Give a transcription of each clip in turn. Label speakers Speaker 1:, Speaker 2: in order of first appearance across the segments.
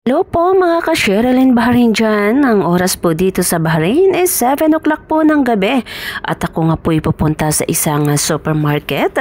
Speaker 1: Hello po mga ka-Sherilyn Bahrain dyan. Ang oras po dito sa Bahrain is 7 o'clock po ng gabi. At ako nga po ipupunta sa isang supermarket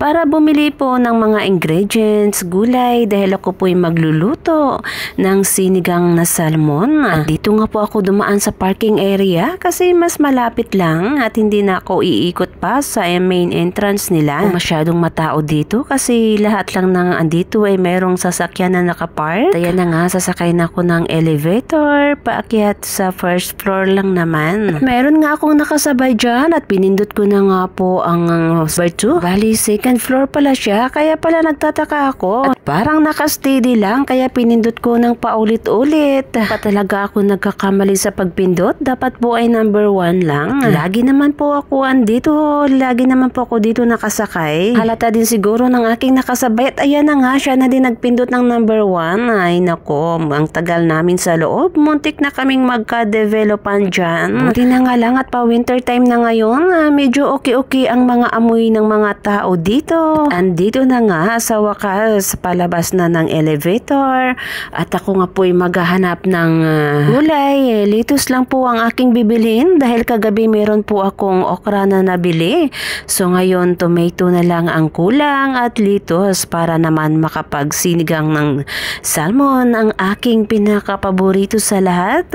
Speaker 1: para bumili po ng mga ingredients, gulay dahil ako po magluluto ng sinigang na salmon. Dito nga po ako dumaan sa parking area kasi mas malapit lang at hindi na ako iikot pa sa main entrance nila. Masyadong matao dito kasi lahat lang ng andito ay merong sasakyan na nakapark. Kaya na nga sasakay na ako ng elevator, paakyat sa first floor lang naman. At meron nga akong nakasabay dyan at pinindot ko na nga po ang number 2. Bali, second floor pala siya, kaya pala nagtataka ako. At parang nakasteady lang, kaya pinindot ko ng paulit-ulit. Pa talaga ako nagkakamali sa pagpindot, dapat po ay number 1 lang. Lagi naman po ako dito nakasakay. Halata din siguro ng aking nakasabay at ayan na nga siya na din nagpindot ng number 1. Ay nako, ang tagal namin sa loob. Muntik na kaming magka-developan dyan. Hindi na nga lang at pa winter time na ngayon, medyo okay ang mga amoy ng mga tao dito. Andito na nga sa wakas, palabas na ng elevator. At ako nga po'y maghahanap ng gulay. Litos lang po ang aking bibilhin dahil kagabi meron po akong okra na nabili. So ngayon tomato na lang ang kulang at litos para naman makapagsinigang ng salmon. Ang aking pinakapaborito sa lahat,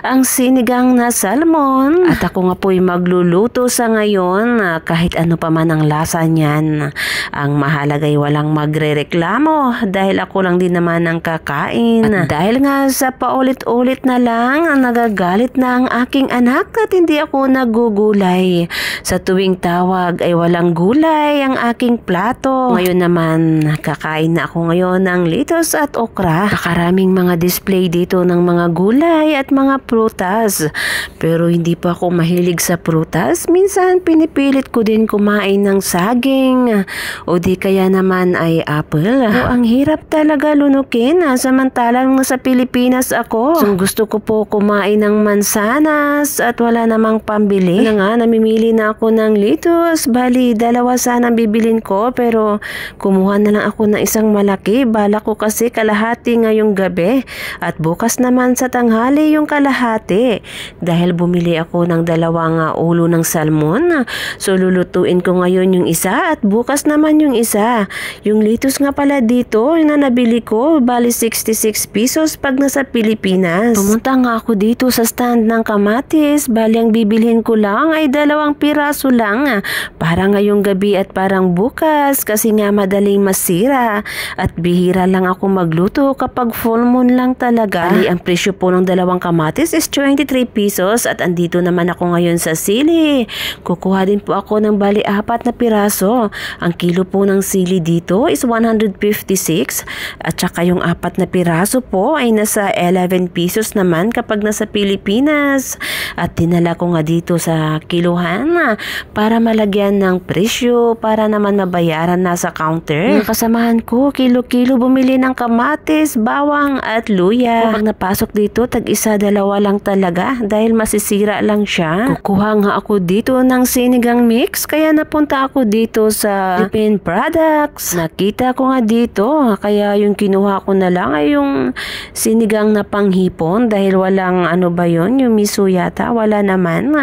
Speaker 1: ang sinigang na salmon. At ako nga po'y magluluto sa ngayon kahit ano pa man ang lasa niyan. Ang mahalagay walang magrereklamo dahil ako lang din naman ang kakain. At dahil nga sa paulit-ulit na lang, nagagalit na ang aking anak at hindi ako nagugulay. Sa tuwing tawag ay walang gulay ang aking plato. Ngayon naman, kakain na ako ngayon ng litos at okra. Nakaraming mga display dito ng mga gulay at mga prutas. Pero hindi pa ako mahilig sa prutas. Minsan pinipilit ko din kumain ng saging o di kaya naman ay apple. O ang hirap talaga lunukin samantalang sa Pilipinas ako. So, gusto ko po kumain ng mansanas at wala namang pambili. Namimili na ako ng litos. Bali, 2 sana bibilin ko pero kumuha na lang ako ng isang malaki. Bala ko kasi kalahati ngayong gabi at bukas naman sa tanghali yung kalahati. Dahil bumili ako ng 2 ulo ng salmon. So lulutuin ko ngayon yung isa at bukas naman yung isa. Yung litos nga pala dito na nabili ko, bali 66 pesos pag nasa Pilipinas. Pumunta nga ako dito sa stand ng kamatis. Bali ang bibilhin ko lang ay 2 piraso lang. Para ngayong gabi at parang bukas kasi nga madaling masira. At bihira lang ako magluto kapag full moon lang talaga. Bali ang presyo po ng 2 kamatis is 23 pesos at andito naman ako ngayon sa sili. Kukuha din po ako ng bali 4 na piraso. Ang kilo po ng sili dito is 156 at saka yung 4 na piraso po ay nasa 11 pesos naman kapag nasa Pilipinas. At dinala ko nga dito sa kiluhan para malagyan ng presyo para naman mabayaran na sa counter. Yung kasamahan ko kilo-kilo bumili ng kamatis, bawang at luya. Kapag napasok dito tag-1, 2 lang talaga dahil masisira lang siya. Kukuha nga ako dito ng sinigang mix kaya napunta ako dito sa Philippine Products. Nakita ko nga dito kaya yung kinuha ko na lang ay yung sinigang na panghipon dahil walang yung miso yata, wala naman.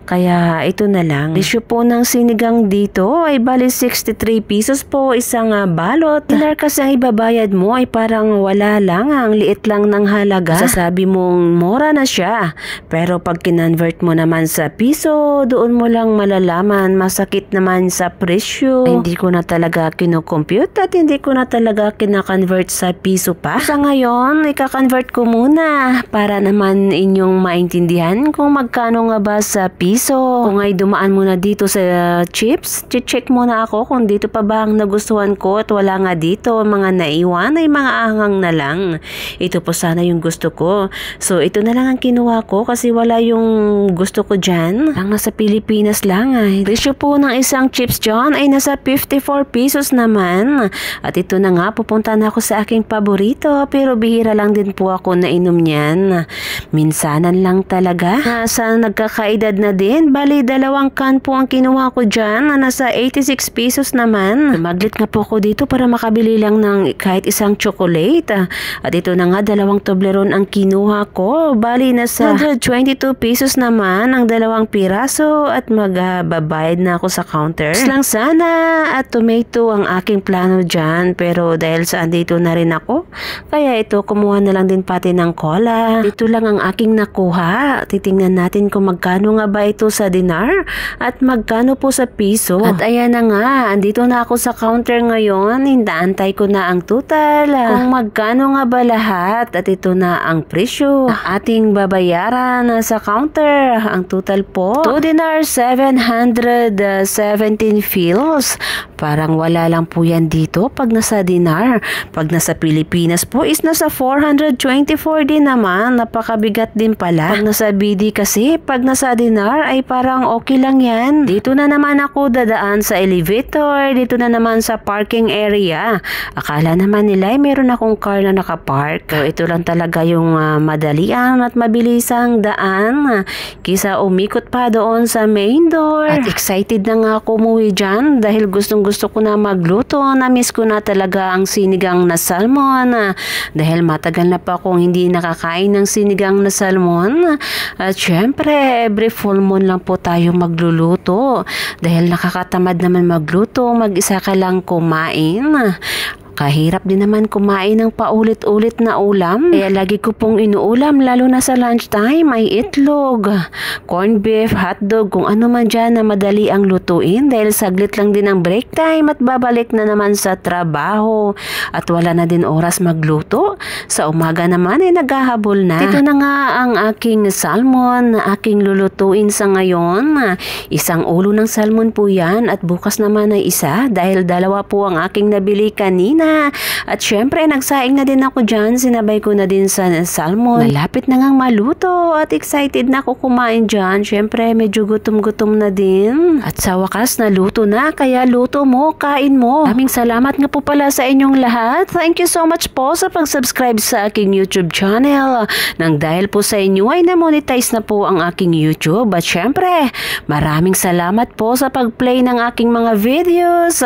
Speaker 1: Kaya ito na lang. Presyo po ng sinigang dito ay bali 63 pesos po isang balot. Dinar kasi ang ibabayad mo ay parang wala lang, ang liit lang ng halaga. Sasabi mong mura na siya. Pero pag kinonvert mo naman sa piso, doon mo lang malalaman masakit naman sa presyo. Ay, hindi ko na talaga kinocompute at hindi ko na talaga kinakonvert sa piso pa. Sa ngayon, ika-convert ko muna para naman inyong maintindihan kung magkano nga ba sa piso. Kung ay dumaan muna dito sa chips, check muna ako kung dito pa ba ang nagustuhan ko at wala nga dito. Mga naiwan ay mga angang na lang. Ito po sana yung gusto ko. So ito na lang ang kinuha ko kasi wala yung gusto ko dyan. Lang nasa Pilipinas lang ay. Presyo po ng isang chips dyan ay nasa 54 pesos naman. At ito na nga, pupunta na ako sa aking paborito pero bihira lang din po ako nainom niyan. Minsanan lang talaga. Sa nagkakaedad na din, bali 2 can po ang kinuha ko dyan na nasa 86 pesos naman. Maglit nga po ako dito para makabili lang ng kahit isang chocolate. At ito na nga, 2 Toblerone ang kinuha ko. Bali na sa 122 pesos naman ang 2 piraso at magbabayad na ako sa counter. Lang sana at tomato ang aking plano dyan, pero dahil sa andito na rin ako, kaya ito kumuha na lang din pati ng cola. Ito lang ang aking nakuha. Titingnan natin kung magkano nga ba ito sa dinar at magkano po sa piso. At ayan na nga, andito na ako sa counter ngayon. Hintaantay ko na ang total. Kung magkano nga ba lahat at ito na ang presyo na ating babayaran sa counter. Ang total po, 2 dinar 717 fils. Parang wala lang po yan dito pag nasa dinar. Pag nasa Pilipinas po is nasa 424 din naman. Napakabigat din pala. Pag nasa BD kasi, pag nasa dinar ay parang okay lang yan. Dito na naman ako dadaan sa elevator. Dito na naman sa parking area. Akala naman nila ay meron akong car na nakapark. So ito lang talaga yung madalian at mabilisang daan. Kisa umikot pa doon sa main door. At excited na nga ako umuwi dyan dahil gusto ko na magluto. Na-miss ko na talaga ang sinigang na salmon. Dahil matagal na pa akong hindi nakakain ng sinigang na salmon. At syempre, every full moon lang po tayo magluluto. Dahil nakakatamad naman magluto, mag-isa ka lang kumain. Kahirap din naman kumain ng paulit-ulit na ulam. Kaya lagi ko pong inuulam lalo na sa lunchtime ay itlog, corned beef, hotdog, kung ano man dyan na madali ang lutuin dahil saglit lang din ang break time at babalik na naman sa trabaho at wala na din oras magluto. Sa umaga naman ay naghahabol na. Ito na nga ang aking salmon na aking lulutuin sa ngayon. Isang ulo ng salmon po yan at bukas naman ay isa dahil 2 po ang aking nabili kanina. At syempre, nagsaing na din ako dyan. Sinabay ko na din sa salmon. Malapit na ngang maluto at excited na ako kumain dyan. Syempre, medyo gutom-gutom na din. At sa wakas, naluto na. Kaya luto mo, kain mo. Maraming salamat nga po pala sa inyong lahat. Thank you so much po sa pag-subscribe sa aking YouTube channel. Nang dahil po sa inyo ay na-monetize na po ang aking YouTube. At syempre, maraming salamat po sa pag-play ng aking mga videos.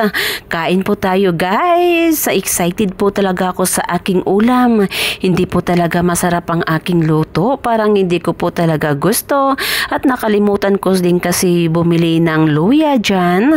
Speaker 1: Kain po tayo guys. Excited po talaga ako sa aking ulam. Hindi po talaga masarap ang aking luto. Parang hindi ko po talaga gusto. At nakalimutan ko din kasi bumili ng luya dyan.